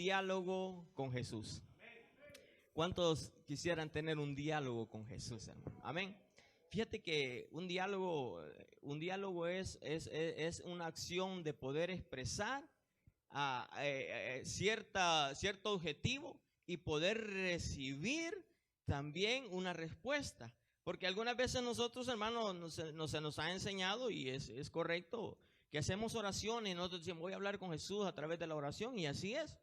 diálogo con Jesús? ¿Cuántos quisieran tener un diálogo con Jesús, hermano? Amén. Fíjate que un diálogo es una acción de poder expresar cierto objetivo y poder recibir también una respuesta. Porque algunas veces nosotros, hermanos, se nos ha enseñado, y es correcto, que hacemos oraciones y nosotros decimos, voy a hablar con Jesús a través de la oración, y así es.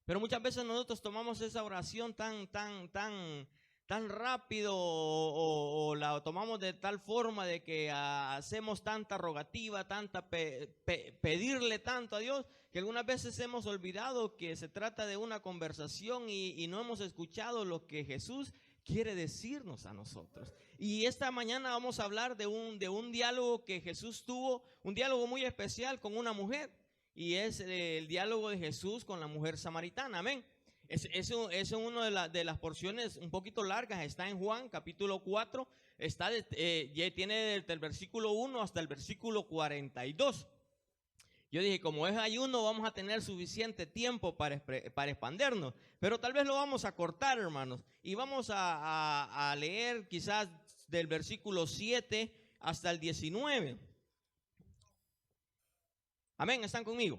Pero muchas veces nosotros tomamos esa oración tan rápido o la tomamos de tal forma de que hacemos tanta rogativa, pedirle tanto a Dios, que algunas veces hemos olvidado que se trata de una conversación y no hemos escuchado lo que Jesús quiere decirnos a nosotros. Y esta mañana vamos a hablar de un diálogo que Jesús tuvo, un diálogo muy especial con una mujer, y es el diálogo de Jesús con la mujer samaritana. Amén. Es una de las porciones un poquito largas, está en Juan capítulo 4, tiene desde el versículo 1 hasta el versículo 42. Yo dije, como es ayuno, vamos a tener suficiente tiempo para expandernos, pero tal vez lo vamos a cortar, hermanos, y vamos a leer quizás del versículo 7 hasta el 19. Amén, ¿están conmigo?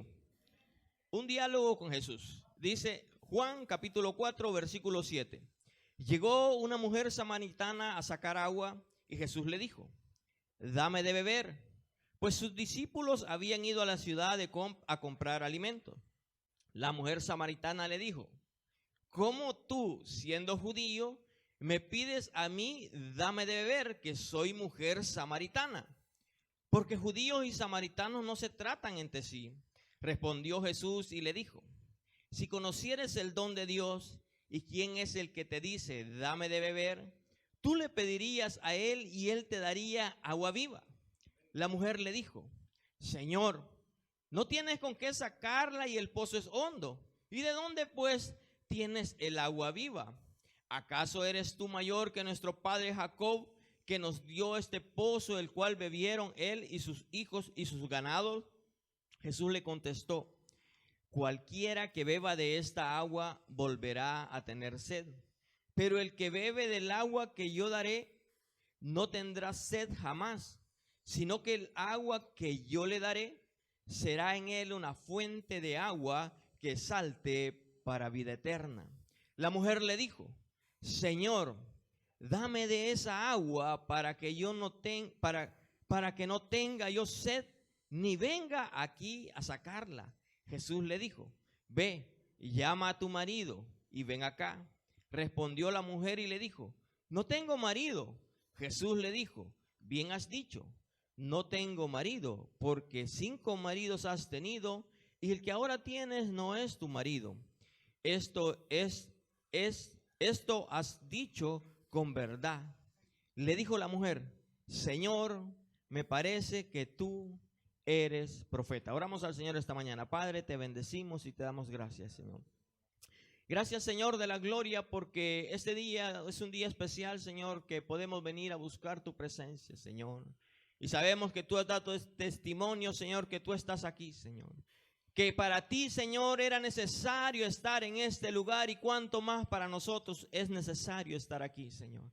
Un diálogo con Jesús. Dice Juan capítulo 4, versículo 7. Llegó una mujer samaritana a sacar agua y Jesús le dijo, dame de beber, pues sus discípulos habían ido a la ciudad a comprar alimento. La mujer samaritana le dijo, ¿cómo tú, siendo judío, me pides a mí, dame de beber, que soy mujer samaritana? Porque judíos y samaritanos no se tratan entre sí. Respondió Jesús y le dijo, si conocieres el don de Dios y quién es el que te dice, dame de beber, tú le pedirías a él y él te daría agua viva. La mujer le dijo, Señor, no tienes con qué sacarla y el pozo es hondo. ¿Y de dónde pues tienes el agua viva? ¿Acaso eres tú mayor que nuestro padre Jacob, que nos dio este pozo, el cual bebieron él y sus hijos y sus ganados? Jesús le contestó, cualquiera que beba de esta agua volverá a tener sed, pero el que bebe del agua que yo daré no tendrá sed jamás, sino que el agua que yo le daré será en él una fuente de agua que salte para vida eterna. La mujer le dijo, Señor, dame de esa agua para que no tenga yo sed, ni venga aquí a sacarla. Jesús le dijo, ve, llama a tu marido y ven acá. Respondió la mujer y le dijo, no tengo marido. Jesús le dijo, bien has dicho, no tengo marido, porque 5 maridos has tenido y el que ahora tienes no es tu marido. Esto has dicho con verdad. Le dijo la mujer, Señor, me parece que tú eres profeta. Oramos al Señor esta mañana. Padre, te bendecimos y te damos gracias, Señor. Gracias, Señor de la gloria, porque este día es un día especial, Señor, que podemos venir a buscar tu presencia, Señor. Y sabemos que tú has dado testimonio, Señor, que tú estás aquí, Señor. Que para ti, Señor, era necesario estar en este lugar y cuánto más para nosotros es necesario estar aquí, Señor.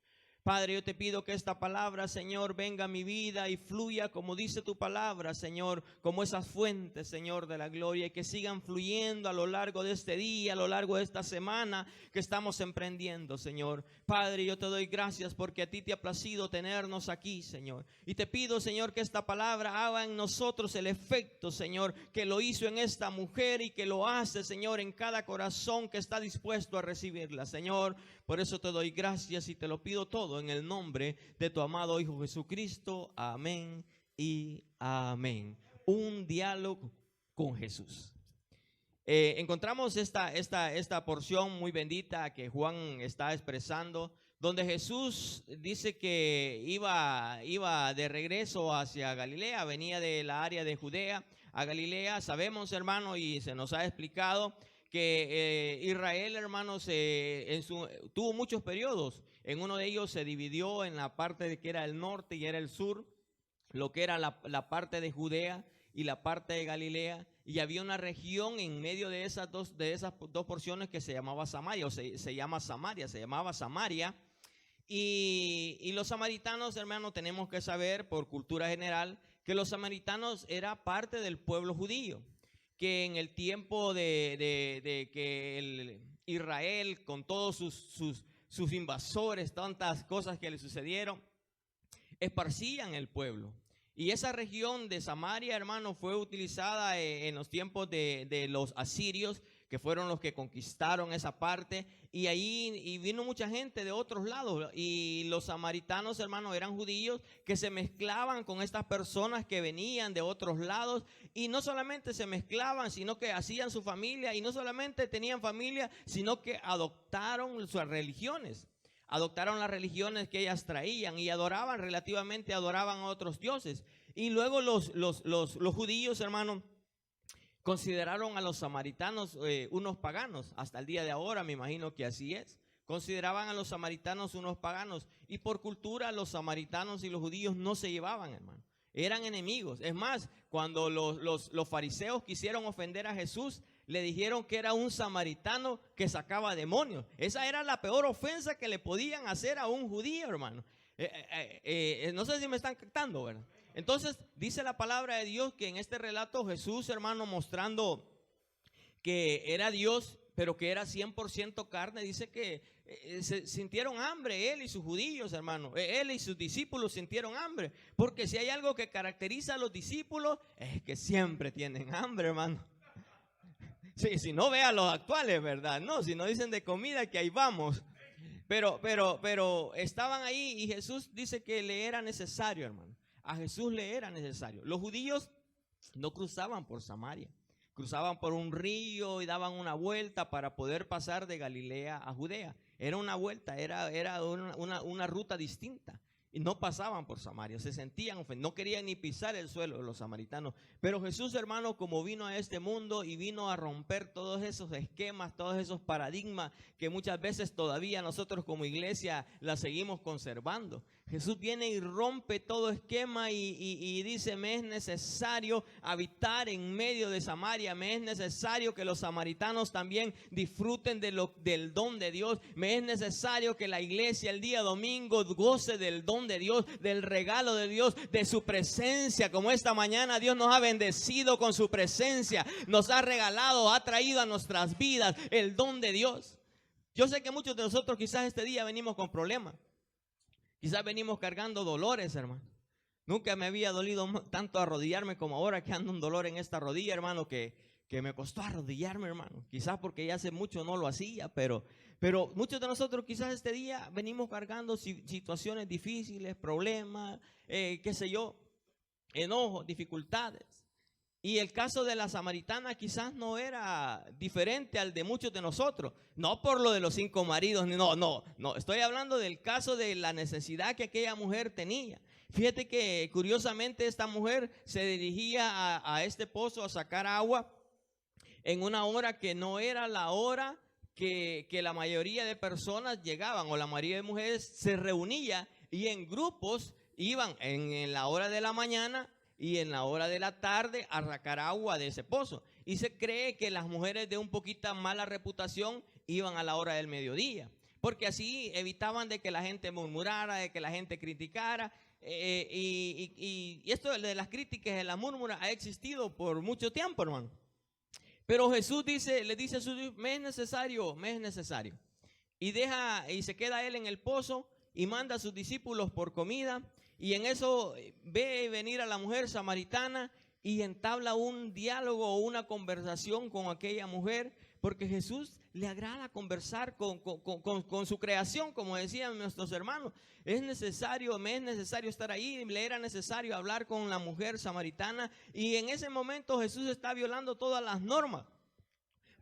Padre, yo te pido que esta palabra, Señor, venga a mi vida y fluya como dice tu palabra, Señor, como esas fuentes, Señor, de la gloria, y que sigan fluyendo a lo largo de este día, a lo largo de esta semana que estamos emprendiendo, Señor. Padre, yo te doy gracias porque a ti te ha placido tenernos aquí, Señor. Y te pido, Señor, que esta palabra haga en nosotros el efecto, Señor, que lo hizo en esta mujer y que lo hace, Señor, en cada corazón que está dispuesto a recibirla, Señor. Por eso te doy gracias y te lo pido todo en el nombre de tu amado Hijo Jesucristo. Amén y amén. Un diálogo con Jesús. Encontramos esta porción muy bendita que Juan está expresando, donde Jesús dice que iba de regreso hacia Galilea, venía de la área de Judea a Galilea. Sabemos, hermano, y se nos ha explicado que Israel, hermanos, tuvo muchos periodos. En uno de ellos se dividió en la parte de que era el norte y era el sur, lo que era la parte de Judea y la parte de Galilea. y había una región en medio de esas dos porciones que se llamaba Samaria, o se llama Samaria, se llamaba Samaria. Y los samaritanos, hermano, tenemos que saber por cultura general que los samaritanos era parte del pueblo judío, que en el tiempo de que Israel, con todos sus invasores, tantas cosas que le sucedieron, esparcían el pueblo. Y esa región de Samaria, hermano, fue utilizada en los tiempos de los asirios, que fueron los que conquistaron esa parte. Y ahí vino mucha gente de otros lados. Y los samaritanos, hermano, eran judíos que se mezclaban con estas personas que venían de otros lados. Y no solamente se mezclaban, sino que hacían su familia. Y no solamente tenían familia, sino que adoptaron sus religiones. Adoptaron las religiones que ellas traían y adoraban a otros dioses. Y luego los judíos, hermano, consideraron a los samaritanos unos paganos. Hasta el día de ahora me imagino que así es. Consideraban a los samaritanos unos paganos. Y por cultura los samaritanos y los judíos no se llevaban, hermano. Eran enemigos. Es más, cuando los fariseos quisieron ofender a Jesús, le dijeron que era un samaritano que sacaba demonios. Esa era la peor ofensa que le podían hacer a un judío, hermano. No sé si me están captando, ¿verdad? Entonces, dice la palabra de Dios que en este relato Jesús, hermano, mostrando que era Dios, pero que era 100% carne, dice que se sintieron hambre, él y sus judíos, hermano. Él y sus discípulos sintieron hambre. Porque si hay algo que caracteriza a los discípulos, es que siempre tienen hambre, hermano. Sí, si no, vea los actuales, ¿verdad? No, si no dicen de comida, que ahí vamos. Pero estaban ahí y Jesús dice que le era necesario, hermano. A Jesús le era necesario. Los judíos no cruzaban por Samaria. Cruzaban por un río y daban una vuelta para poder pasar de Galilea a Judea. Era una vuelta, era una ruta distinta. Y no pasaban por Samaria, se sentían ofendidos, no querían ni pisar el suelo de los samaritanos. Pero Jesús, hermano, como vino a este mundo y vino a romper todos esos esquemas, todos esos paradigmas que muchas veces todavía nosotros como iglesia la seguimos conservando. Jesús viene y rompe todo esquema y dice: me es necesario habitar en medio de Samaria, me es necesario que los samaritanos también disfruten del don de Dios, me es necesario que la iglesia el día domingo goce del don de Dios, del regalo de Dios, de su presencia. Como esta mañana Dios nos ha bendecido con su presencia, nos ha regalado, ha traído a nuestras vidas el don de Dios. Yo sé que muchos de nosotros quizás este día venimos con problemas. Quizás venimos cargando dolores, hermano. Nunca me había dolido tanto arrodillarme como ahora, que ando un dolor en esta rodilla, hermano, que me costó arrodillarme, hermano. Quizás porque ya hace mucho no lo hacía, pero muchos de nosotros quizás este día venimos cargando situaciones difíciles, problemas, qué sé yo, enojos, dificultades. Y el caso de la samaritana quizás no era diferente al de muchos de nosotros. No por lo de los 5 maridos, no. Estoy hablando del caso de la necesidad que aquella mujer tenía. Fíjate que curiosamente esta mujer se dirigía a este pozo a sacar agua en una hora que no era la hora que la mayoría de personas llegaban, o la mayoría de mujeres se reunía y en grupos iban en la hora de la mañana y en la hora de la tarde a sacar agua de ese pozo. Y se cree que las mujeres de un poquito mala reputación iban a la hora del mediodía, porque así evitaban de que la gente murmurara, de que la gente criticara. Y esto de las críticas, de la murmura, ha existido por mucho tiempo, hermano. Pero Jesús le dice a sus hijos: me es necesario. Y se queda él en el pozo y manda a sus discípulos por comida. Y en eso ve venir a la mujer samaritana y entabla un diálogo o una conversación con aquella mujer, porque Jesús le agrada conversar con su creación, como decían nuestros hermanos. Me es necesario estar ahí. Le era necesario hablar con la mujer samaritana, y en ese momento Jesús está violando todas las normas.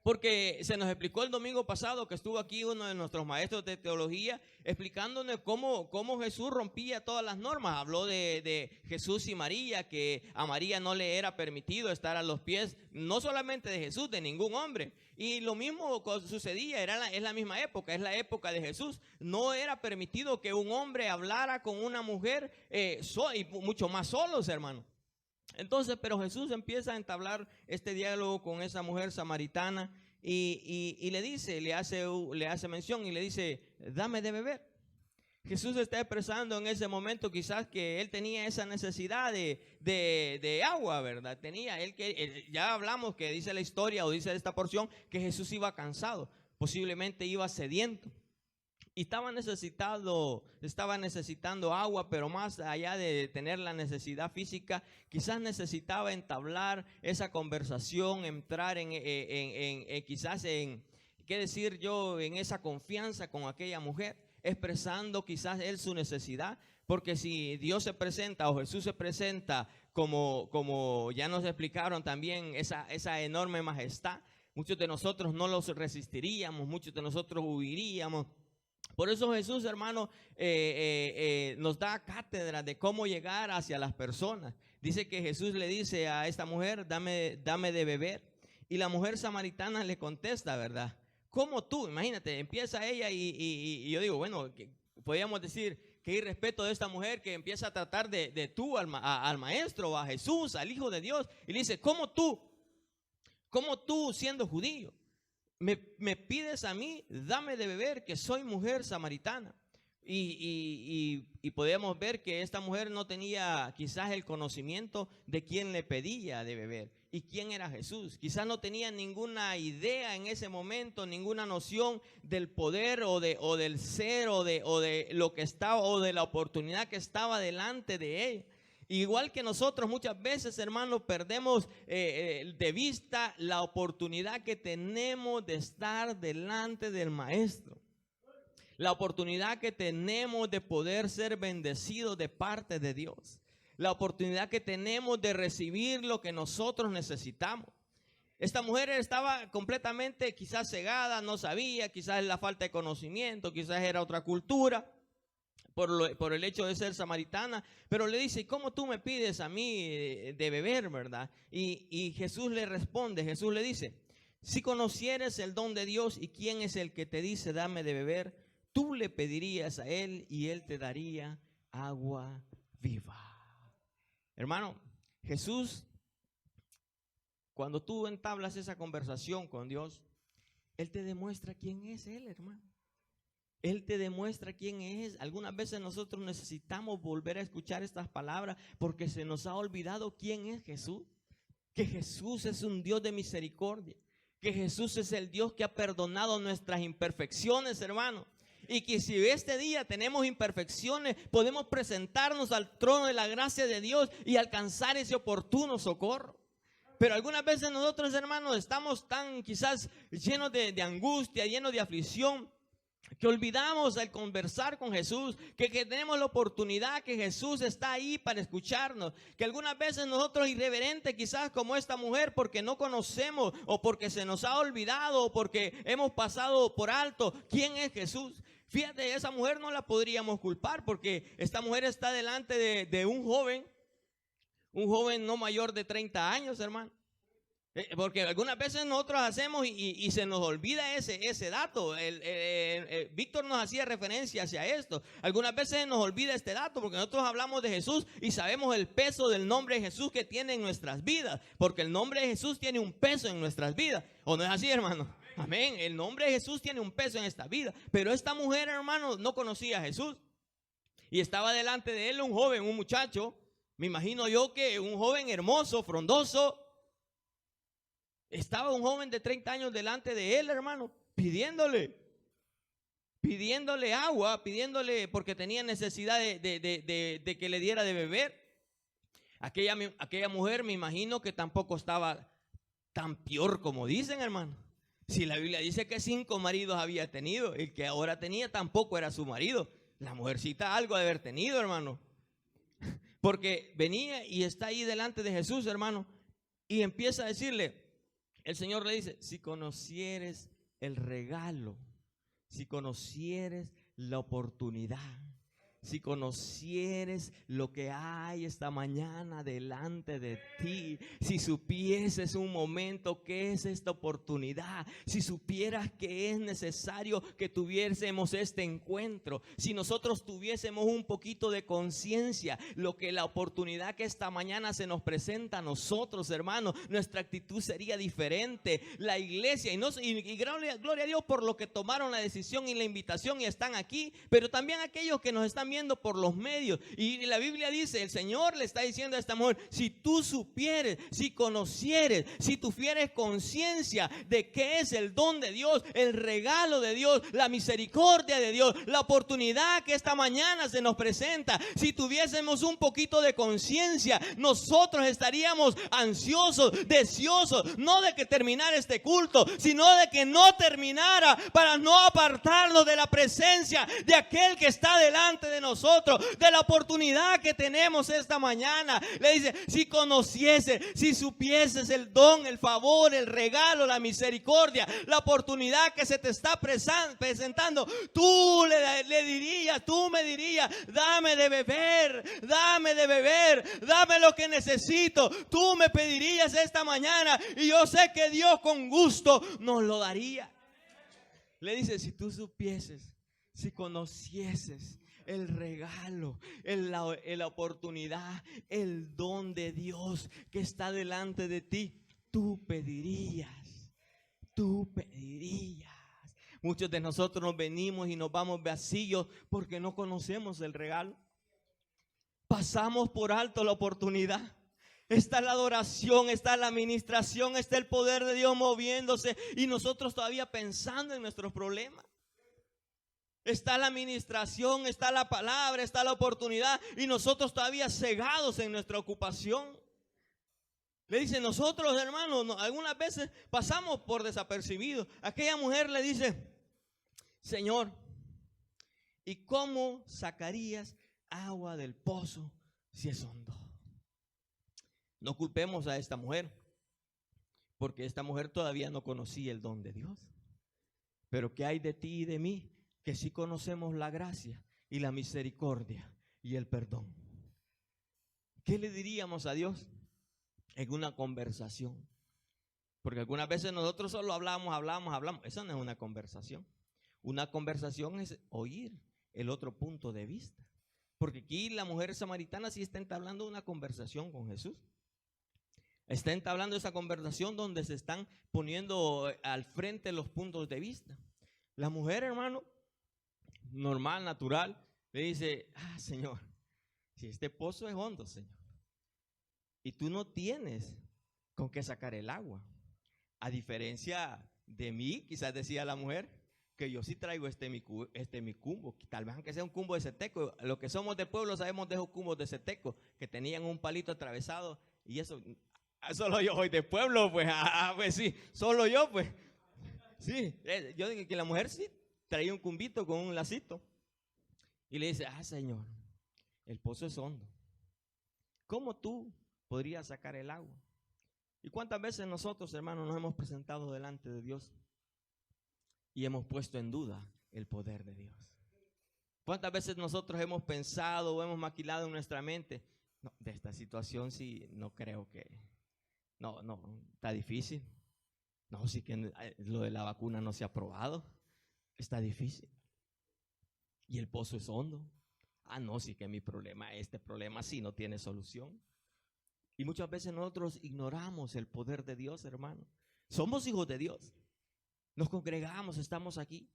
Porque se nos explicó el domingo pasado que estuvo aquí uno de nuestros maestros de teología explicándonos cómo Jesús rompía todas las normas. Habló de Jesús y María, que a María no le era permitido estar a los pies, no solamente de Jesús, de ningún hombre. Y lo mismo sucedía, es la misma época, es la época de Jesús. No era permitido que un hombre hablara con una mujer, y mucho más solos, hermano. Entonces, pero Jesús empieza a entablar este diálogo con esa mujer samaritana y le hace mención y le dice, dame de beber. Jesús está expresando en ese momento quizás que él tenía esa necesidad de agua, ¿verdad? Ya hablamos que dice la historia o dice esta porción que Jesús iba cansado, posiblemente iba sediento. Y estaba necesitando agua, pero más allá de tener la necesidad física, quizás necesitaba entablar esa conversación, entrar quizás en, ¿qué decir yo? En esa confianza con aquella mujer, expresando quizás él su necesidad, porque si Dios se presenta o Jesús se presenta como ya nos explicaron también esa enorme majestad, muchos de nosotros no los resistiríamos, muchos de nosotros huiríamos. Por eso Jesús, hermano, nos da cátedra de cómo llegar hacia las personas. Dice que Jesús le dice a esta mujer, dame de beber. Y la mujer samaritana le contesta, ¿verdad? ¿Cómo tú? Imagínate, empieza ella y yo digo, bueno, podríamos decir que irrespeto de esta mujer que empieza a tratar de tú al maestro, a Jesús, al Hijo de Dios. Y le dice, ¿cómo tú siendo judío? Me pides a mí, dame de beber, que soy mujer samaritana. Y podemos ver que esta mujer no tenía quizás el conocimiento de quién le pedía de beber y quién era Jesús. Quizás no tenía ninguna idea en ese momento, ninguna noción del poder o del ser o de lo que estaba o de la oportunidad que estaba delante de ella. Igual que nosotros muchas veces, hermanos, perdemos de vista la oportunidad que tenemos de estar delante del Maestro. La oportunidad que tenemos de poder ser bendecidos de parte de Dios. La oportunidad que tenemos de recibir lo que nosotros necesitamos. Esta mujer estaba completamente quizás cegada, no sabía, quizás la falta de conocimiento, quizás era otra cultura. Por el hecho de ser samaritana, pero le dice, ¿cómo tú me pides a mí de beber, verdad? Y Jesús le responde, Jesús le dice, si conocieres el don de Dios y quién es el que te dice dame de beber, tú le pedirías a él y él te daría agua viva. Hermano, Jesús, cuando tú entablas esa conversación con Dios, él te demuestra quién es él, hermano. Él te demuestra quién es. Algunas veces nosotros necesitamos volver a escuchar estas palabras porque se nos ha olvidado quién es Jesús. Que Jesús es un Dios de misericordia. Que Jesús es el Dios que ha perdonado nuestras imperfecciones, hermano. Y que si este día tenemos imperfecciones, podemos presentarnos al trono de la gracia de Dios y alcanzar ese oportuno socorro. Pero algunas veces nosotros, hermanos, estamos tan quizás llenos de angustia, llenos de aflicción, que olvidamos el conversar con Jesús, que tenemos la oportunidad que Jesús está ahí para escucharnos, que algunas veces nosotros irreverentes quizás como esta mujer porque no conocemos o porque se nos ha olvidado o porque hemos pasado por alto quién es Jesús. Fíjate, esa mujer no la podríamos culpar porque esta mujer está delante de un joven no mayor de 30 años, hermano. Porque algunas veces nosotros hacemos y se nos olvida ese dato. Víctor nos hacía referencia hacia esto. Algunas veces nos olvida este dato porque nosotros hablamos de Jesús y sabemos el peso del nombre de Jesús que tiene en nuestras vidas. Porque el nombre de Jesús tiene un peso en nuestras vidas. ¿O no es así, hermano? Amén. El nombre de Jesús tiene un peso en esta vida. Pero esta mujer, hermano, no conocía a Jesús. Y estaba delante de él un joven, un muchacho. Me imagino yo que un joven hermoso, frondoso. Estaba un joven de 30 años delante de él, hermano, pidiéndole agua, porque tenía necesidad de que le diera de beber. Aquella mujer me imagino que tampoco estaba tan peor como dicen, hermano. Si la Biblia dice que 5 maridos había tenido, el que ahora tenía tampoco era su marido. La mujercita algo de haber tenido, hermano. Porque venía y está ahí delante de Jesús, hermano, y empieza a decirle, el Señor le dice, si conocieres el regalo, si conocieres la oportunidad, Si conocieres lo que hay esta mañana delante de ti, si supieses un momento qué es esta oportunidad, si supieras que es necesario que tuviésemos este encuentro, si nosotros tuviésemos un poquito de conciencia, lo que la oportunidad que esta mañana se nos presenta a nosotros, hermanos, nuestra actitud sería diferente. La iglesia, y gloria a Dios por lo que tomaron la decisión y la invitación y están aquí, pero también aquellos que nos están viendo por los medios. Y la Biblia dice, el Señor le está diciendo a esta mujer: si tú supieres, si conocieres, si tuvieres conciencia de qué es el don de Dios, el regalo de Dios, la misericordia de Dios, la oportunidad que esta mañana se nos presenta, si tuviésemos un poquito de conciencia, nosotros estaríamos ansiosos, deseosos, no de que terminara este culto, sino de que no terminara, para no apartarnos de la presencia de aquel que está delante de nosotros, de la oportunidad que tenemos esta mañana. Le dice: si conocieses, si supieses el don, el favor, el regalo, la misericordia, la oportunidad que se te está presentando, tú le dirías, tú me dirías: dame de beber, dame lo que necesito. Tú me pedirías esta mañana y yo sé que Dios con gusto nos lo daría. Le dice: si tú supieses, si conocieses el regalo, la oportunidad, el don de Dios que está delante de ti, tú pedirías. Muchos de nosotros nos venimos y nos vamos vacíos porque no conocemos el regalo. Pasamos por alto la oportunidad. Está la adoración, está la administración, está el poder de Dios moviéndose y nosotros todavía pensando en nuestros problemas. Está la administración, está la palabra, está la oportunidad y nosotros todavía cegados en nuestra ocupación. Le dice: nosotros, hermanos, algunas veces pasamos por desapercibidos. Aquella mujer le dice: Señor, ¿y cómo sacarías agua del pozo si es hondo? No culpemos a esta mujer, porque esta mujer todavía no conocía el don de Dios. Pero ¿qué hay de ti y de mí? Que sí conocemos la gracia y la misericordia y el perdón. ¿Qué le diríamos a Dios en una conversación? Porque algunas veces nosotros solo hablamos. Eso no es una conversación. Una conversación es oír el otro punto de vista. Porque aquí la mujer samaritana sí está entablando una conversación con Jesús. Está entablando esa conversación donde se están poniendo al frente los puntos de vista. La mujer, hermano, normal, natural, le dice: Señor, si este pozo es hondo, Señor, y tú no tienes con qué sacar el agua, a diferencia de mí, quizás decía la mujer, que yo sí traigo mi cumbo, tal vez aunque sea un cumbo de seteco. Los que somos de pueblo sabemos de esos cumbos de seteco que tenían un palito atravesado, y eso, solo yo soy de pueblo, pues, pues sí, solo yo, pues, sí, yo digo que la mujer sí traía un cumbito con un lacito y le dice: Señor, el pozo es hondo, ¿cómo tú podrías sacar el agua? ¿Y cuántas veces nosotros, hermanos, nos hemos presentado delante de Dios y hemos puesto en duda el poder de Dios? ¿Cuántas veces nosotros hemos pensado o hemos maquilado en nuestra mente: no, de esta situación sí, no creo que, no, está difícil, no, sí que lo de la vacuna no se ha aprobado, está difícil, y el pozo es hondo, no, sí que este problema sí no tiene solución? Y muchas veces nosotros ignoramos el poder de Dios, hermano. Somos hijos de Dios, nos congregamos, estamos aquí,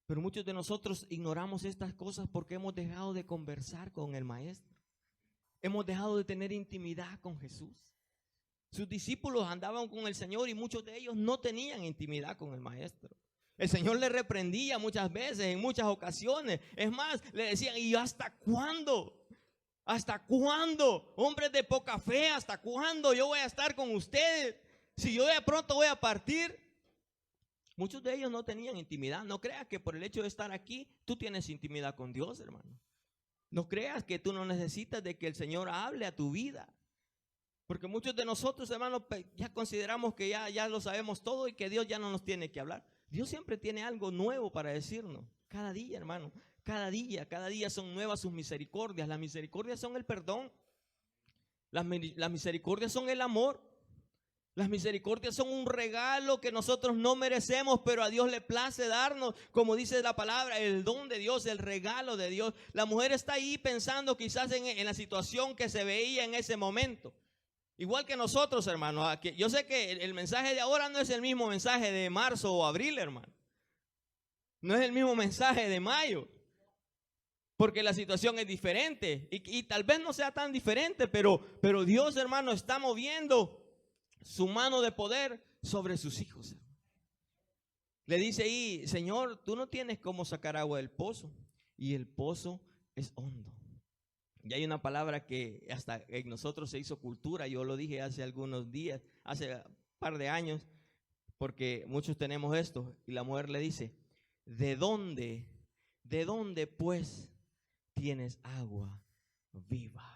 pero muchos de nosotros ignoramos estas cosas porque hemos dejado de conversar con el Maestro. Hemos dejado de tener intimidad con Jesús. Sus discípulos andaban con el Señor y muchos de ellos no tenían intimidad con el Maestro. El Señor le reprendía muchas veces, en muchas ocasiones. Es más, le decían: ¿y hasta cuándo? ¿Hasta cuándo? Hombres de poca fe, ¿hasta cuándo yo voy a estar con ustedes? Si yo de pronto voy a partir. Muchos de ellos no tenían intimidad. No creas que por el hecho de estar aquí, tú tienes intimidad con Dios, hermano. No creas que tú no necesitas de que el Señor hable a tu vida. Porque muchos de nosotros, hermanos, ya consideramos que ya lo sabemos todo y que Dios ya no nos tiene que hablar. Dios siempre tiene algo nuevo para decirnos. Cada día, hermano. Cada día son nuevas sus misericordias. Las misericordias son el perdón. Las misericordias son el amor. Las misericordias son un regalo que nosotros no merecemos, pero a Dios le place darnos, como dice la palabra, el don de Dios, el regalo de Dios. La mujer está ahí pensando quizás en la situación que se veía en ese momento. Igual que nosotros, hermano. Yo sé que el mensaje de ahora no es el mismo mensaje de marzo o abril, hermano. No es el mismo mensaje de mayo. Porque la situación es diferente. Y tal vez no sea tan diferente, pero Dios, hermano, está moviendo su mano de poder sobre sus hijos. Le dice ahí, Señor, tú no tienes cómo sacar agua del pozo, y el pozo es hondo. Y hay una palabra que hasta en nosotros se hizo cultura. Yo lo dije hace algunos días, hace un par de años, porque muchos tenemos esto. Y la mujer le dice, ¿de dónde pues tienes agua viva?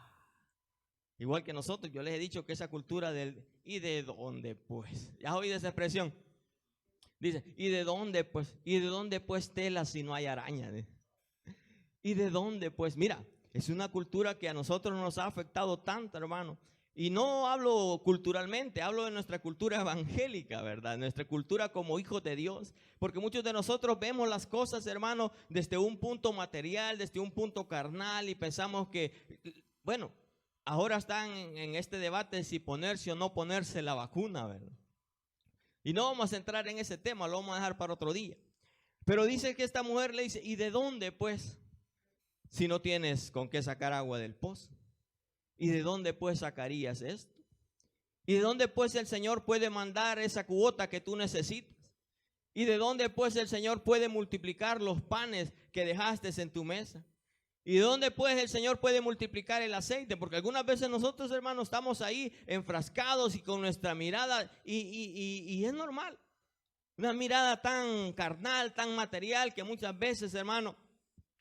Igual que nosotros, yo les he dicho que esa cultura del ¿y de dónde pues? ¿Ya has oído esa expresión? Dice, ¿y de dónde pues? ¿Y de dónde pues tela si no hay araña? ¿Y de dónde pues? Mira, es una cultura que a nosotros nos ha afectado tanto, hermano. Y no hablo culturalmente, hablo de nuestra cultura evangélica, ¿verdad? Nuestra cultura como hijos de Dios. Porque muchos de nosotros vemos las cosas, hermano, desde un punto material, desde un punto carnal, y pensamos que, bueno, ahora están en este debate de si ponerse o no ponerse la vacuna, ¿verdad? Y no vamos a entrar en ese tema, lo vamos a dejar para otro día. Pero dice que esta mujer le dice, ¿y de dónde pues? Si no tienes con qué sacar agua del pozo. ¿Y de dónde pues sacarías esto? ¿Y de dónde pues el Señor puede mandar esa cuota que tú necesitas? ¿Y de dónde pues el Señor puede multiplicar los panes que dejaste en tu mesa? ¿Y de dónde pues el Señor puede multiplicar el aceite? Porque algunas veces nosotros, hermanos, estamos ahí enfrascados y con nuestra mirada, y es normal. Una mirada tan carnal, tan material, que muchas veces, hermano,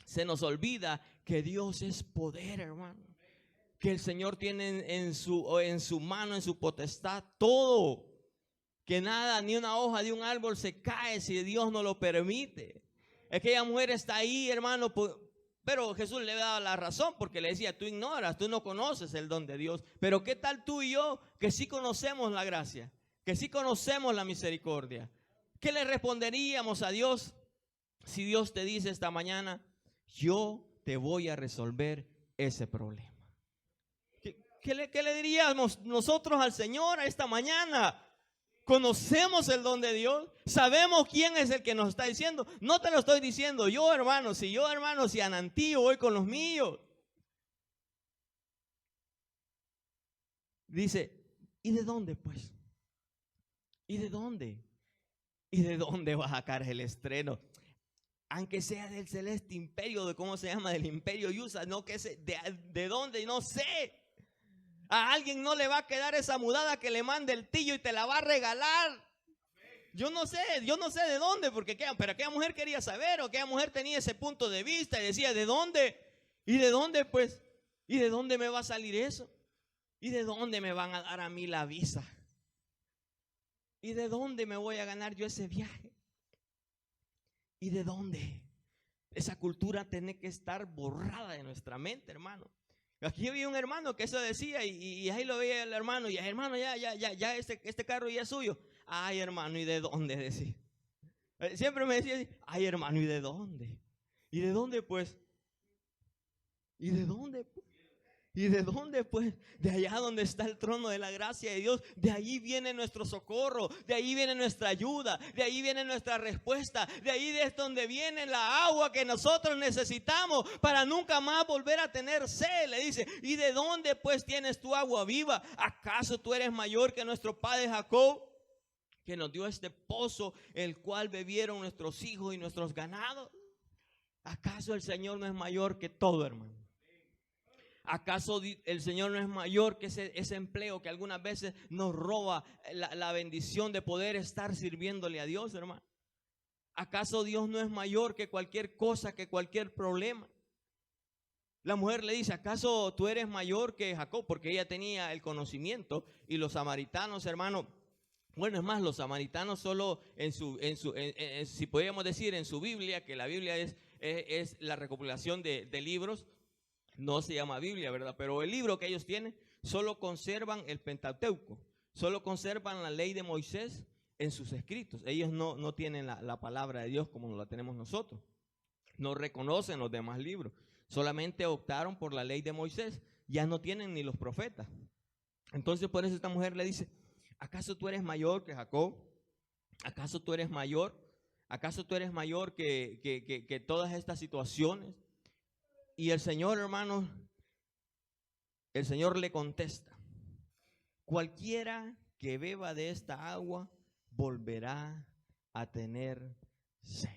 se nos olvida que Dios es poder, hermano. Que el Señor tiene en su mano, en su potestad, todo. Que nada, ni una hoja de un árbol se cae si Dios no lo permite. Aquella mujer está ahí, hermano, pero Jesús le daba la razón, porque le decía, tú ignoras, tú no conoces el don de Dios. Pero ¿qué tal tú y yo, que sí conocemos la gracia, que sí conocemos la misericordia? ¿Qué le responderíamos a Dios si Dios te dice esta mañana, yo te voy a resolver ese problema? ¿Qué le diríamos nosotros al Señor esta mañana? ¿Conocemos el don de Dios? ¿Sabemos quién es el que nos está diciendo? No te lo estoy diciendo yo, hermano. Si Anantío voy con los míos. Dice, ¿y de dónde pues? ¿Y de dónde? ¿Y de dónde va a sacar el estreno? Aunque sea del celeste imperio, de cómo se llama, del imperio Yusa, no que sé, de dónde, no sé. A alguien no le va a quedar esa mudada que le mande el tío y te la va a regalar. Yo no sé de dónde, pero aquella mujer quería saber, o aquella mujer tenía ese punto de vista y decía, ¿de dónde? ¿Y de dónde pues? ¿Y de dónde me va a salir eso? ¿Y de dónde me van a dar a mí la visa? ¿Y de dónde me voy a ganar yo ese viaje? ¿Y de dónde? Esa cultura tiene que estar borrada de nuestra mente, hermano. Aquí había un hermano que eso decía, y ahí lo veía el hermano, y hermano, ya este carro ya es suyo. Ay, hermano, ¿y de dónde? Decía. Siempre me decía así, ay, hermano, ¿y de dónde? ¿Y de dónde pues? ¿Y de dónde pues? ¿Y de dónde pues? De allá donde está el trono de la gracia de Dios. De ahí viene nuestro socorro, de ahí viene nuestra ayuda, de ahí viene nuestra respuesta, de ahí es donde viene la agua que nosotros necesitamos para nunca más volver a tener sed. Le dice, ¿y de dónde pues tienes tu agua viva? ¿Acaso tú eres mayor que nuestro padre Jacob, que nos dio este pozo, el cual bebieron nuestros hijos y nuestros ganados? ¿Acaso el Señor no es mayor que todo, hermano? ¿Acaso el Señor no es mayor que ese empleo que algunas veces nos roba la bendición de poder estar sirviéndole a Dios, hermano? ¿Acaso Dios no es mayor que cualquier cosa, que cualquier problema? La mujer le dice, ¿acaso tú eres mayor que Jacob? Porque ella tenía el conocimiento, y los samaritanos, hermano, bueno, es más, los samaritanos solo si podríamos decir en su Biblia, que la Biblia es es la recopilación de libros. No se llama Biblia, ¿verdad? Pero el libro que ellos tienen, solo conservan el Pentateuco, solo conservan la ley de Moisés en sus escritos. Ellos no tienen la palabra de Dios como la tenemos nosotros. No reconocen los demás libros. Solamente optaron por la ley de Moisés. Ya no tienen ni los profetas. Entonces por eso esta mujer le dice: ¿acaso tú eres mayor que Jacob? ¿Acaso tú eres mayor? ¿Acaso tú eres mayor que todas estas situaciones? Y el Señor, hermanos, el Señor le contesta: cualquiera que beba de esta agua volverá a tener sed.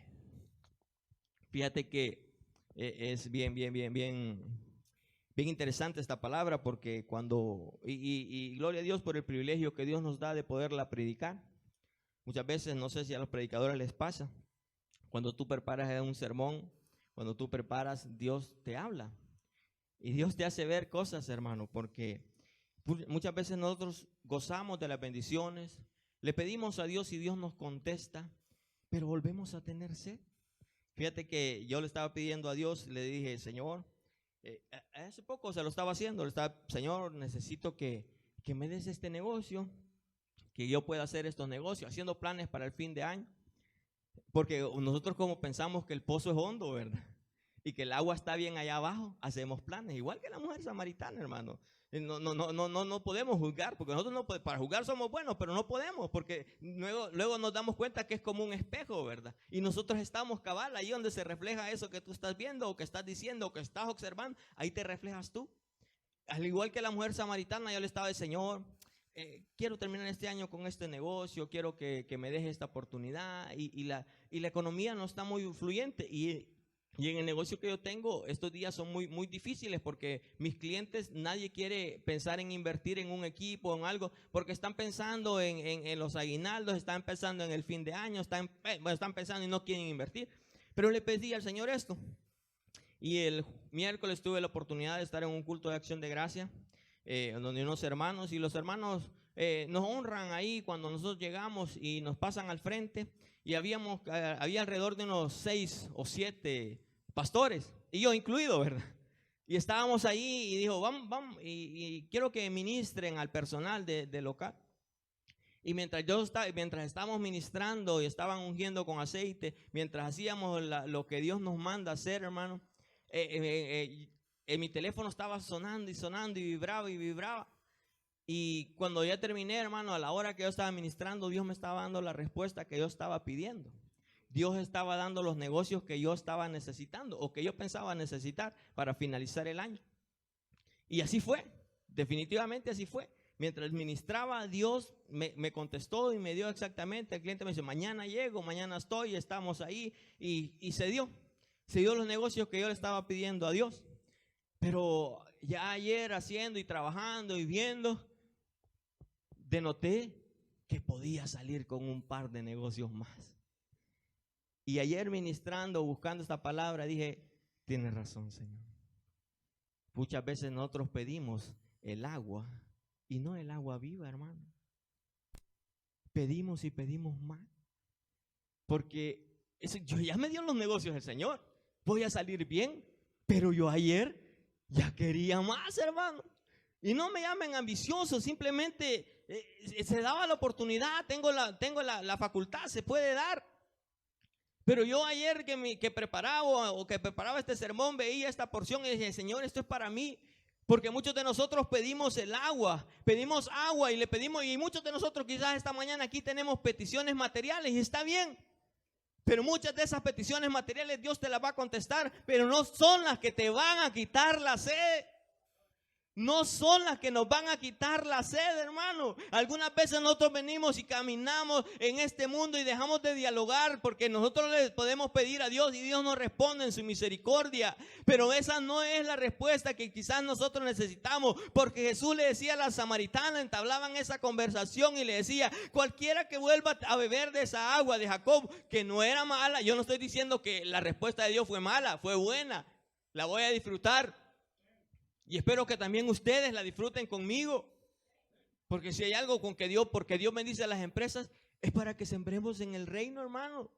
Fíjate que es bien interesante esta palabra, porque y gloria a Dios por el privilegio que Dios nos da de poderla predicar. Muchas veces, no sé si a los predicadores les pasa, cuando tú preparas un sermón, cuando tú preparas, Dios te habla. Y Dios te hace ver cosas, hermano, porque muchas veces nosotros gozamos de las bendiciones, le pedimos a Dios y Dios nos contesta, pero volvemos a tener sed. Fíjate que yo le estaba pidiendo a Dios, le dije: Señor, hace poco se lo estaba haciendo, Señor, necesito que me des este negocio, que yo pueda hacer estos negocios, haciendo planes para el fin de año. Porque nosotros, como pensamos que el pozo es hondo, ¿verdad? Y que el agua está bien allá abajo, hacemos planes, igual que la mujer samaritana, hermano. No podemos juzgar, porque nosotros para juzgar somos buenos, pero no podemos, porque luego nos damos cuenta que es como un espejo, ¿verdad? Y nosotros estamos cabal, ahí donde se refleja eso que tú estás viendo, o que estás diciendo, o que estás observando, ahí te reflejas tú. Al igual que la mujer samaritana, yo le estaba diciendo: Señor, quiero terminar este año con este negocio, quiero que me deje esta oportunidad, y la economía no está muy fluyente, y en el negocio que yo tengo, estos días son muy difíciles, porque mis clientes, nadie quiere pensar en invertir en un equipo, en algo, porque están pensando en los aguinaldos, están pensando en el fin de año, están pensando y no quieren invertir. Pero le pedí al Señor esto, y el miércoles tuve la oportunidad de estar en un culto de acción de gracia, donde unos hermanos, y los hermanos nos honran ahí cuando nosotros llegamos y nos pasan al frente, y había alrededor de unos 6 o 7 pastores, y yo incluido, ¿verdad? Y estábamos ahí y dijo: vamos, y quiero que ministren al personal de local. Y mientras estábamos ministrando y estaban ungiendo con aceite, mientras hacíamos lo que Dios nos manda hacer, hermano, mi teléfono estaba sonando y vibraba. Y cuando ya terminé, hermano, a la hora que yo estaba ministrando, Dios me estaba dando la respuesta que yo estaba pidiendo. Dios estaba dando los negocios que yo estaba necesitando, o que yo pensaba necesitar para finalizar el año. Y así fue, definitivamente así fue. Mientras ministraba, Dios me contestó y me dio exactamente. El cliente me dice: mañana llego, mañana estoy, estamos ahí, y se dio los negocios que yo le estaba pidiendo a Dios. Pero ya ayer, haciendo y trabajando y viendo, denoté que podía salir con un par de negocios más. Y ayer, ministrando, buscando esta palabra, dije: tienes razón, Señor. Muchas veces nosotros pedimos el agua, y no el agua viva, hermano. Pedimos y pedimos más, porque yo ya me dio los negocios el Señor, voy a salir bien, pero yo ayer ya quería más, hermano. Y no me llamen ambicioso, simplemente se daba la oportunidad, tengo la facultad, se puede dar. Pero yo ayer que preparaba este sermón, veía esta porción y dije: Señor, esto es para mí. Porque muchos de nosotros pedimos agua y le pedimos, y muchos de nosotros quizás esta mañana aquí tenemos peticiones materiales, y está bien. Pero muchas de esas peticiones materiales Dios te las va a contestar, pero no son las que te van a quitar la sed. No son las que nos van a quitar la sed, hermano. Algunas veces nosotros venimos y caminamos en este mundo y dejamos de dialogar, porque nosotros le podemos pedir a Dios y Dios nos responde en su misericordia. Pero esa no es la respuesta que quizás nosotros necesitamos, porque Jesús le decía a la samaritana, entablaban esa conversación y le decía: cualquiera que vuelva a beber de esa agua de Jacob, que no era mala. Yo no estoy diciendo que la respuesta de Dios fue mala, fue buena. La voy a disfrutar. Y espero que también ustedes la disfruten conmigo. Porque si hay algo porque Dios bendice a las empresas, es para que sembremos en el reino, hermano.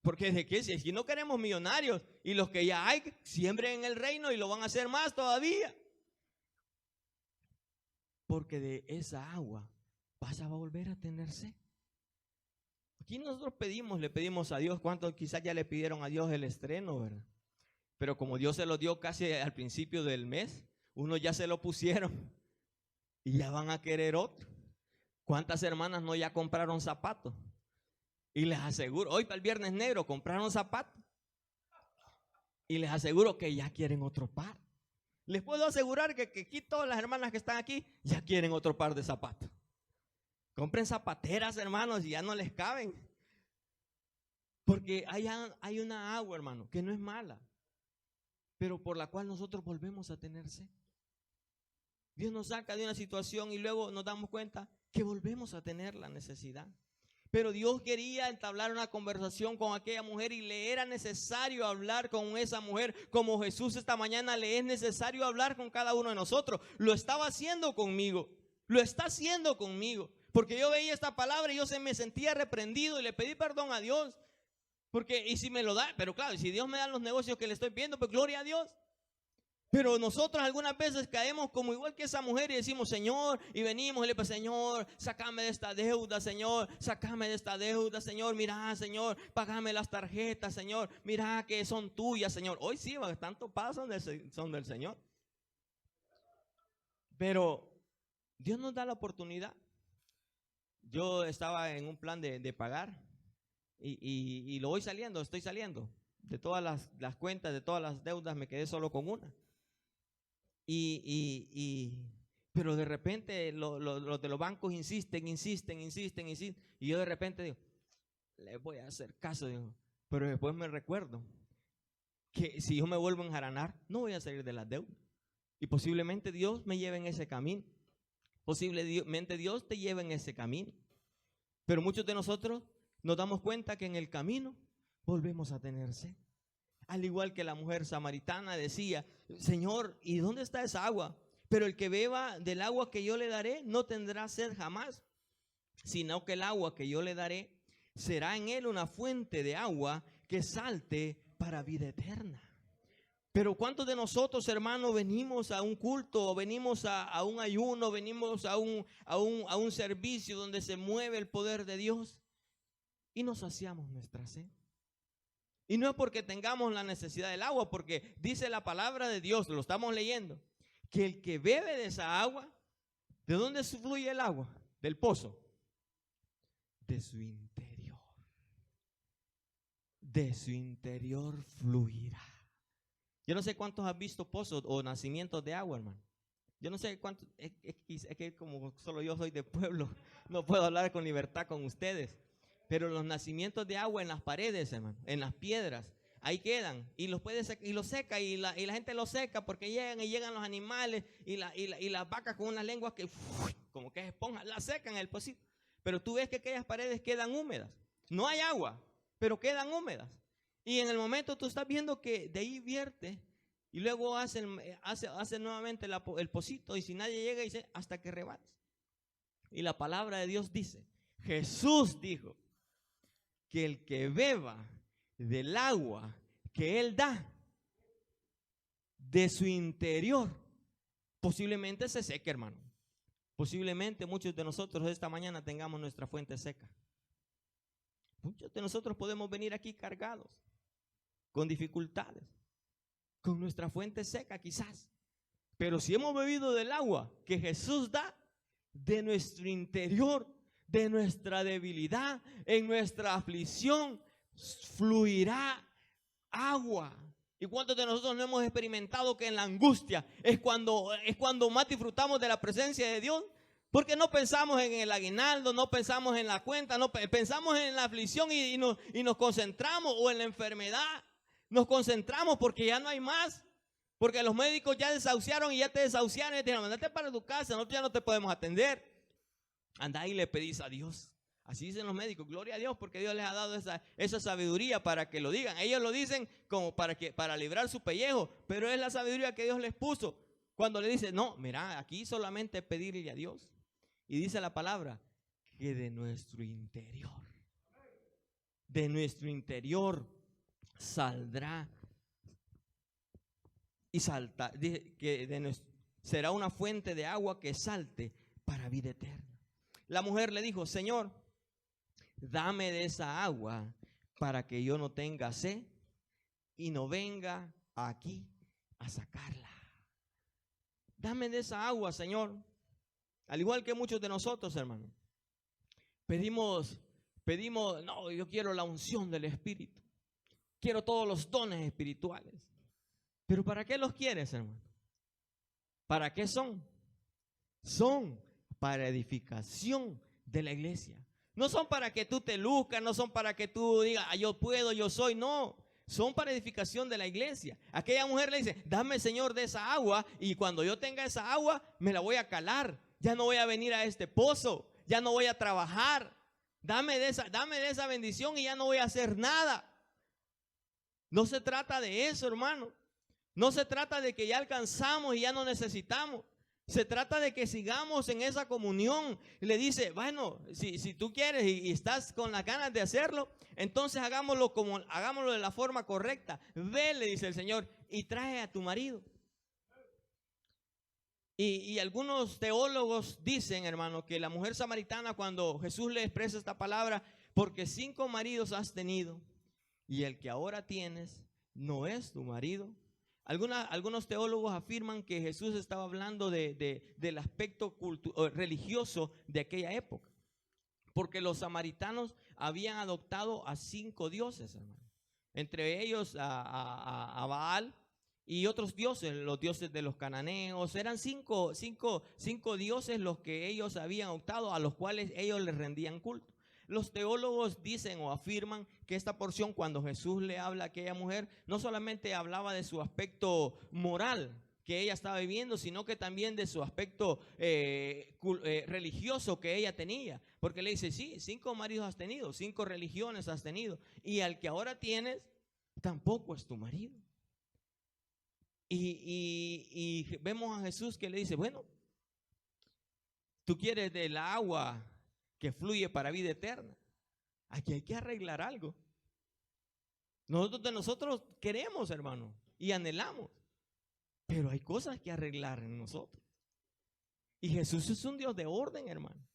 Porque de qué, si no queremos millonarios, y los que ya hay, siembren en el reino y lo van a hacer más todavía. Porque de esa agua vas a volver a tener sed. Aquí nosotros le pedimos a Dios, ¿cuántos quizás ya le pidieron a Dios el estreno, verdad? Pero como Dios se lo dio casi al principio del mes, unos ya se lo pusieron y ya van a querer otro. ¿Cuántas hermanas no ya compraron zapatos? Y les aseguro, hoy para el Viernes Negro compraron zapatos. Y les aseguro que ya quieren otro par. Les puedo asegurar que aquí todas las hermanas que están aquí ya quieren otro par de zapatos. Compren zapateras, hermanos, y ya no les caben. Porque hay una agua, hermano, que no es mala, pero por la cual nosotros volvemos a tener sed. Dios nos saca de una situación y luego nos damos cuenta que volvemos a tener la necesidad. Pero Dios quería entablar una conversación con aquella mujer y le era necesario hablar con esa mujer, como Jesús esta mañana le es necesario hablar con cada uno de nosotros. Lo estaba haciendo conmigo, lo está haciendo conmigo, porque yo veía esta palabra y yo me sentía reprendido y le pedí perdón a Dios. Porque, y si me lo da, pero claro, si Dios me da los negocios que le estoy pidiendo, pues gloria a Dios. Pero nosotros algunas veces caemos como igual que esa mujer y decimos, Señor, y venimos y le decimos, Señor, sácame de esta deuda, Señor, sácame de esta deuda, Señor, mira, Señor, págame las tarjetas, Señor, mira que son tuyas, Señor. Hoy sí, tanto pasan son del Señor. Pero Dios nos da la oportunidad. Yo estaba en un plan de pagar y lo voy saliendo, estoy saliendo. De todas las cuentas, de todas las deudas, me quedé solo con una. Pero de repente los de los bancos insisten. Y yo de repente digo, les voy a hacer caso, digo. Pero después me recuerdo que si yo me vuelvo a enjaranar, no voy a salir de las deudas. Y posiblemente Dios me lleve en ese camino. Posiblemente Dios te lleve en ese camino. Pero muchos de nosotros nos damos cuenta que en el camino volvemos a tener sed. Al igual que la mujer samaritana decía, Señor, ¿y dónde está esa agua? Pero el que beba del agua que yo le daré no tendrá sed jamás, sino que el agua que yo le daré será en él una fuente de agua que salte para vida eterna. Pero ¿cuántos de nosotros, hermanos, venimos a un culto, venimos a un ayuno, venimos a un servicio donde se mueve el poder de Dios y nos saciamos nuestra sed? Y no es porque tengamos la necesidad del agua, porque dice la palabra de Dios, lo estamos leyendo, que el que bebe de esa agua, ¿de dónde fluye el agua? Del pozo. De su interior. De su interior fluirá. Yo no sé cuántos han visto pozos o nacimientos de agua, hermano. Yo no sé cuántos, es que como solo yo soy de pueblo, no puedo hablar con libertad con ustedes. Pero los nacimientos de agua en las paredes, hermano, en las piedras, ahí quedan. Y los seca y la gente los seca porque llegan los animales y las vacas con unas lenguas que como que esponjas, la secan en el pocito. Pero tú ves que aquellas paredes quedan húmedas. No hay agua, pero quedan húmedas. Y en el momento tú estás viendo que de ahí vierte y luego hace nuevamente el pocito y si nadie llega dice hasta que rebate. Y la palabra de Dios dice, Jesús dijo, que el que beba del agua que Él da de su interior, posiblemente se seque, hermano. Posiblemente muchos de nosotros esta mañana tengamos nuestra fuente seca. Muchos de nosotros podemos venir aquí cargados, con dificultades, con nuestra fuente seca quizás. Pero si hemos bebido del agua que Jesús da de nuestro interior, de nuestra debilidad, en nuestra aflicción, fluirá agua. ¿Y cuántos de nosotros no hemos experimentado que en la angustia es cuando más disfrutamos de la presencia de Dios? Porque no pensamos en el aguinaldo, no pensamos en la cuenta, no pensamos en la aflicción y nos concentramos, o en la enfermedad. Nos concentramos porque ya no hay más. Porque los médicos ya desahuciaron y ya te desahuciaron y te dijeron, andate para tu casa, nosotros ya no te podemos atender. Andá y le pedís a Dios. Así dicen los médicos, gloria a Dios, porque Dios les ha dado esa sabiduría para que lo digan. Ellos lo dicen como para librar su pellejo, pero es la sabiduría que Dios les puso. Cuando le dice, no, mira, aquí solamente pedirle a Dios. Y dice la palabra, que de nuestro interior de nuestro interior saldrá y salta, será una fuente de agua que salte para vida eterna. La mujer le dijo: Señor, dame de esa agua para que yo no tenga sed y no venga aquí a sacarla. Dame de esa agua, Señor. Al igual que muchos de nosotros, hermano, pedimos, no, yo quiero la unción del Espíritu. Quiero todos los dones espirituales. ¿Pero para qué los quieres, hermano? ¿Para qué son? Son para edificación de la iglesia. No son para que tú te luzcas, no son para que tú digas: yo puedo, yo soy. No, son para edificación de la iglesia. Aquella mujer le dice: dame, Señor, de esa agua, y cuando yo tenga esa agua me la voy a calar. Ya no voy a venir a este pozo, ya no voy a trabajar. Dame de esa bendición y ya no voy a hacer nada. No se trata de eso, hermano. No se trata de que ya alcanzamos y ya no necesitamos. Se trata de que sigamos en esa comunión. Y le dice: bueno, si tú quieres y estás con las ganas de hacerlo, entonces hagámoslo de la forma correcta. Ve, le dice el Señor, y trae a tu marido. Y algunos teólogos dicen, hermano, que la mujer samaritana, cuando Jesús le expresa esta palabra: porque 5 maridos has tenido y el que ahora tienes no es tu marido. Algunos teólogos afirman que Jesús estaba hablando del aspecto religioso de aquella época, porque los samaritanos habían adoptado a 5 dioses, hermano. Entre ellos a Baal y otros dioses, los dioses de los cananeos. Eran cinco dioses los que ellos habían adoptado, a los cuales ellos les rendían culto. Los teólogos dicen o afirman que esta porción, cuando Jesús le habla a aquella mujer, no solamente hablaba de su aspecto moral que ella estaba viviendo, sino que también de su aspecto religioso que ella tenía. Porque le dice: sí, 5 maridos has tenido, 5 religiones has tenido, y al que ahora tienes tampoco es tu marido. Y vemos a Jesús que le dice: bueno, tú quieres del agua que fluye para vida eterna. Aquí hay que arreglar algo. Nosotros queremos, hermano, y anhelamos, pero hay cosas que arreglar en nosotros. Y Jesús es un Dios de orden, hermano.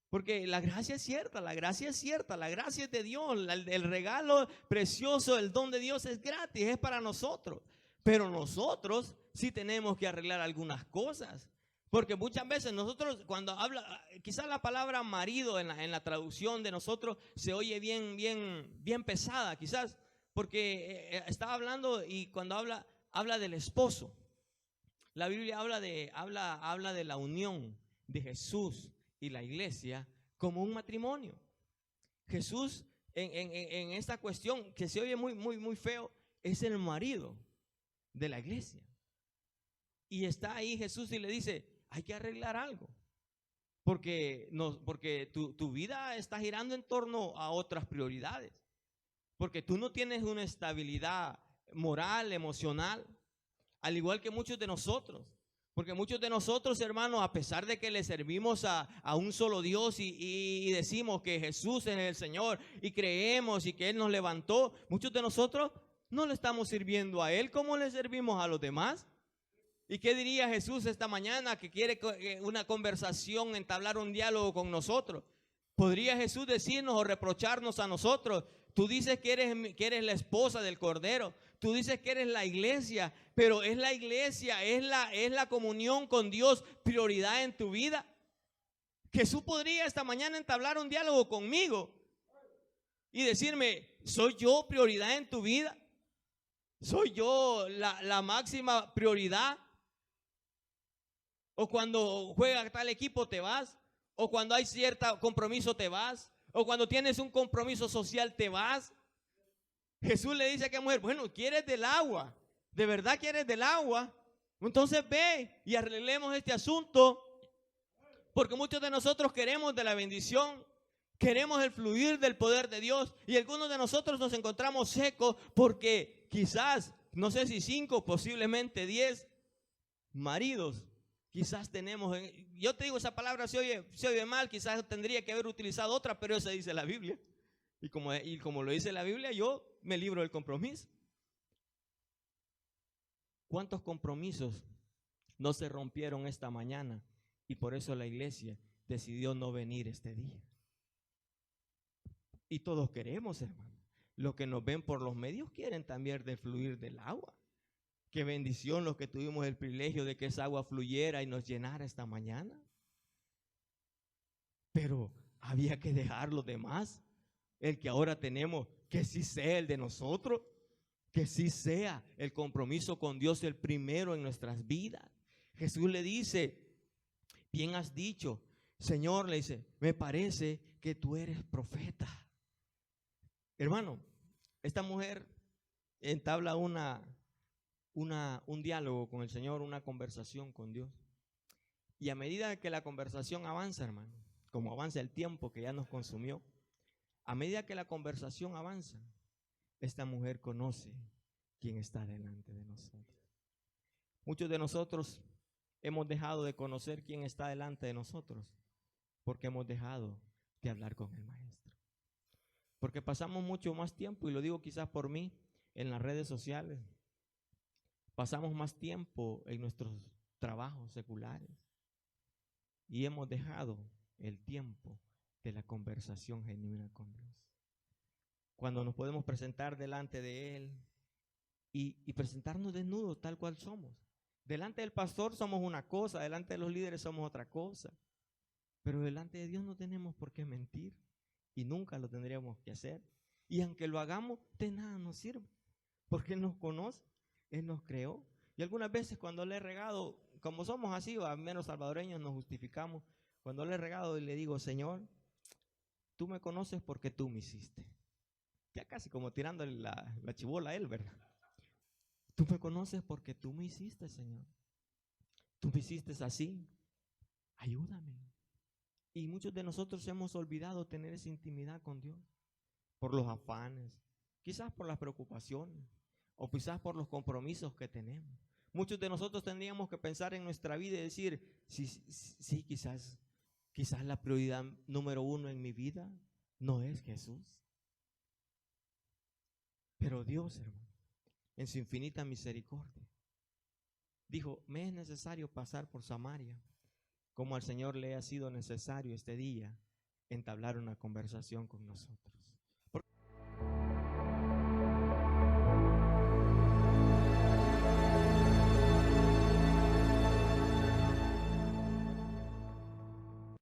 Porque la gracia es cierta, la gracia es cierta, la gracia es de Dios, el regalo precioso, el don de Dios es gratis, es para nosotros. Pero nosotros sí tenemos que arreglar algunas cosas. Porque muchas veces nosotros, cuando habla, quizás la palabra marido en la traducción de nosotros se oye bien pesada, quizás, porque está hablando, y cuando habla del esposo. La Biblia habla de la unión de Jesús y la iglesia como un matrimonio. Jesús en esta cuestión que se oye muy feo, es el marido de la iglesia. Y está ahí Jesús y le dice: hay que arreglar algo, porque tu vida está girando en torno a otras prioridades, porque tú no tienes una estabilidad moral, emocional, al igual que muchos de nosotros. Porque muchos de nosotros, hermanos, a pesar de que le servimos a un solo Dios y decimos que Jesús es el Señor y creemos y que Él nos levantó, muchos de nosotros no le estamos sirviendo a Él como le servimos a los demás. ¿Y qué diría Jesús esta mañana que quiere una conversación, entablar un diálogo con nosotros? ¿Podría Jesús decirnos o reprocharnos a nosotros: tú dices que eres la esposa del Cordero, tú dices que eres la iglesia, pero es la iglesia, es la comunión con Dios prioridad en tu vida? Jesús podría esta mañana entablar un diálogo conmigo y decirme: ¿soy yo prioridad en tu vida? ¿Soy yo la máxima prioridad? O cuando juega tal equipo te vas, o cuando hay cierto compromiso te vas, o cuando tienes un compromiso social te vas. Jesús le dice a aquella mujer: bueno, ¿quieres del agua? ¿De verdad quieres del agua? Entonces ve y arreglemos este asunto, porque muchos de nosotros queremos de la bendición, queremos el fluir del poder de Dios, y algunos de nosotros nos encontramos secos porque quizás, no sé si 5, posiblemente 10 maridos quizás tenemos. Yo te digo, esa palabra se oye mal, quizás tendría que haber utilizado otra, pero esa dice la Biblia. Y como lo dice la Biblia, yo me libro del compromiso. ¿Cuántos compromisos no se rompieron esta mañana? Y por eso la iglesia decidió no venir este día. Y todos queremos, hermano. Los que nos ven por los medios quieren también de fluir del agua. Qué bendición los que tuvimos el privilegio de que esa agua fluyera y nos llenara esta mañana. Pero había que dejar los demás. El que ahora tenemos, que sí sea el de nosotros. Que sí sea el compromiso con Dios el primero en nuestras vidas. Jesús le dice, bien has dicho, Señor, le dice, me parece que tú eres profeta. Hermano, esta mujer entabla un diálogo con el Señor, una conversación con Dios. Y a medida que la conversación avanza, hermano, como avanza el tiempo que ya nos consumió, a medida que la conversación avanza, esta mujer conoce quién está delante de nosotros. Muchos de nosotros hemos dejado de conocer quién está delante de nosotros porque hemos dejado de hablar con el Maestro. Porque pasamos mucho más tiempo, y lo digo quizás por mí, en las redes sociales. Pasamos más tiempo en nuestros trabajos seculares y hemos dejado el tiempo de la conversación genuina con Dios. Cuando nos podemos presentar delante de Él y presentarnos desnudos tal cual somos. Delante del pastor somos una cosa, delante de los líderes somos otra cosa, pero delante de Dios no tenemos por qué mentir y nunca lo tendríamos que hacer. Y aunque lo hagamos, de nada nos sirve, porque Él nos conoce, Él nos creó. Y algunas veces cuando le he regado, como somos así, o al menos salvadoreños nos justificamos, cuando le he regado y le digo, Señor, tú me conoces porque tú me hiciste. Ya casi como tirándole la chibola a Él, ¿verdad? Tú me conoces porque tú me hiciste, Señor. Tú me hiciste así. Ayúdame. Y muchos de nosotros hemos olvidado tener esa intimidad con Dios por los afanes, quizás por las preocupaciones o quizás por los compromisos que tenemos. Muchos de nosotros tendríamos que pensar en nuestra vida y decir, sí, quizás la prioridad número uno en mi vida no es Jesús. Pero Dios, hermano, en su infinita misericordia, dijo, me es necesario pasar por Samaria, como al Señor le ha sido necesario este día entablar una conversación con nosotros.